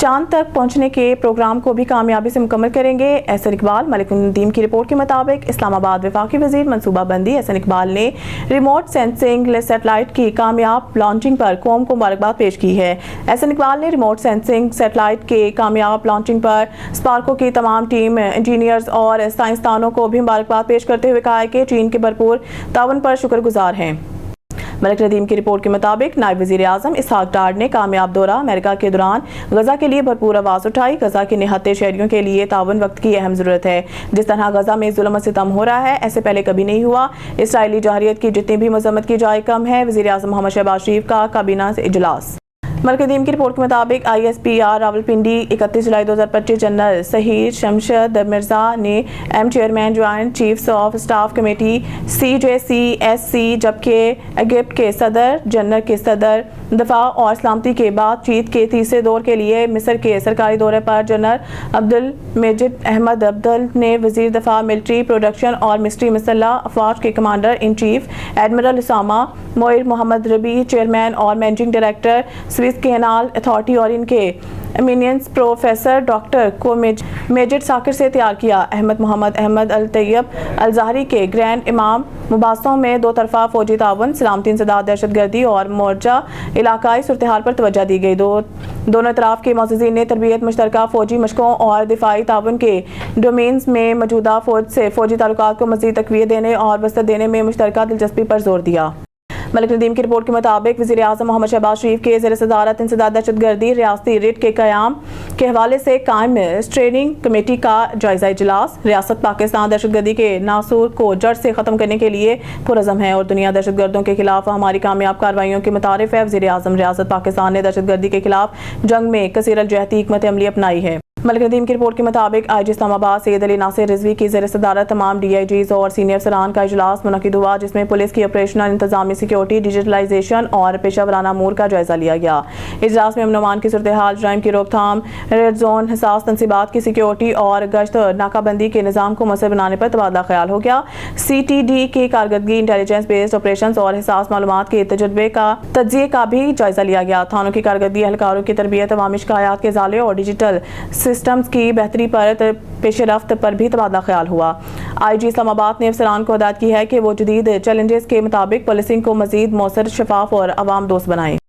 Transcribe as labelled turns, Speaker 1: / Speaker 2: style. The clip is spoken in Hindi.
Speaker 1: चांद तक पहुंचने के प्रोग्राम को भी कामयाबी से मुकम्मल करेंगे। एहसन इकबाल। मलिक नदीम की रिपोर्ट के मुताबिक इस्लामाबाद वफाकी वजीर मनसूबाबंदी एहसन इकबाल ने रिमोट सेंसिंग सैटेलाइट की कामयाब लॉन्चिंग पर कौम को मुबारकबाद पेश की है। एहसन इकबाल ने रिमोट सेंसिंग सैटेलाइट के कामयाब लॉन्चिंग पर स्पार्को की तमाम टीम, इंजीनियर्स और साइंसदानों को भी मुबारकबाद पेश करते हुए कहा है कि चीन के भरपूर ताउन पर शुक्रगुजार हैं। मलिक नदीम की रिपोर्ट के मुताबिक नायब वज़ीर आज़म इसहाक डार ने कामयाब दौरा अमेरिका के दौरान गजा के लिए भरपूर आवाज़ उठाई। गजा के निहत्ते शहरियों के लिए ताउन वक्त की अहम ज़रूरत है। जिस तरह गजा में जुल्म सितम हो रहा है, ऐसे पहले कभी नहीं हुआ। इसराइली जहरियत की जितनी भी मजम्मत की जाए कम है। वज़ीर आज़म मोहम्मद शहबाज शरीफ का काबीना से इजलास। मलिक नदीम की रिपोर्ट के मुताबिक ISPR रावलपिंडी 31 जुलाई 2025 जनरल सहीर शमशद मिर्जा ने chairman joint chiefs of staff committee CJCSC, जबकि इजिप्ट के सदर जनरल के सदर दफा और सलामती के बातचीत के तीसरे दौर के लिए मिस्र के सरकारी दौरे पर general Abdul Mageed Ahmed Abdul ने वजीर दफा, मिलिट्री प्रोडक्शन और मिस्ट्री मुसल्लह अफवाज के commander in chief admiral Usama मोइर मोहम्मद रबी, चेयरमैन और managing director Suez canal authority और इनके एमिनेंस प्रोफेसर डॉक्टर को मेजर साकिर से तैयार किया। अहमद मोहम्मद अहमद अल तैयब अल ज़ाहरी के ग्रैंड इमाम मुबासों में दो तरफा फौजी ताउन, सलामती इंसदाद, दहशतगर्दी और मोर्चा इलाकाई सूरत हाल पर तवज्जो दी गई। दोनों तरफ के मौजूदीन ने तरबियत, मुश्तरका फौजी मशकों और दिफाई ताउन के डोमेन्स में मौजूदा फौज से फौजी ताल्लुकात को मज़ीद तक़वियत देने और वसअत देने में मुश्तरका दिलचस्पी पर जोर दिया। मलिक नदीम की रिपोर्ट के मुताबिक वज़ीर आज़म मोहम्मद शहबाज शरीफ के ज़ेर सदारत इंसदाद दहशतगर्दी रियासती रिट के क़याम के हवाले से कायम स्टेयरिंग कमेटी का जायज़ा इजलास। रियासत पाकिस्तान दहशतगर्दी के नासूर को जड़ से ख़त्म करने के लिए पुरज़म है और दुनिया दहशतगर्दों के खिलाफ हमारी कामयाब कार्रवाइयों के मुतारिफ है। वज़ीर आज़म रियासत पाकिस्तान ने दहशतगर्दी के खिलाफ जंग में कसीर जहती हिकमत अमली अपनाई है। मलिक नदीम की रिपोर्ट के मुताबिक IG इस्लामाबाद सैयद अली नासिर रिजवी की ज़ेर सदारत तमाम DIGs और सीनियर अफसरान का इजलास मुनक़िद हुआ, जिसमें पुलिस की ऑपरेशनल, इंतजामी, सिक्योरिटी, डिजिटलाइजेशन और पेशा वराना अमूर का जायजा लिया गया। इजलास में अमन अमान की सूरत हाल, जराइम की रोकथाम, रेड जोन, हिसास तनसीबात की सिक्योरिटी और गश्त नाकाबंदी के निज़ाम को मौसर बनाने पर तबादला ख्याल हो गया। CTD की कारकर्दगी, इंटेलिजेंस बेस्ड ऑपरेशन और हिसास मालूमात के तजुर्बे का तज्ज़िये का भी जायजा लिया गया। थानों की कारकर्दगी, एहलकारों की तरबियत, अवामी शिकायत के ज़ाले और डिजिटल सिस्टम्स की बेहतरी पर पेशरफ्त पर भी तबादला ख्याल हुआ। IG इस्लामाबाद ने अफसरान को हिदायत की है कि वो जदीद चैलेंजेस के मुताबिक पुलिसिंग को मज़ीद मौसर, शफाफ और अवाम दोस्त बनाएं।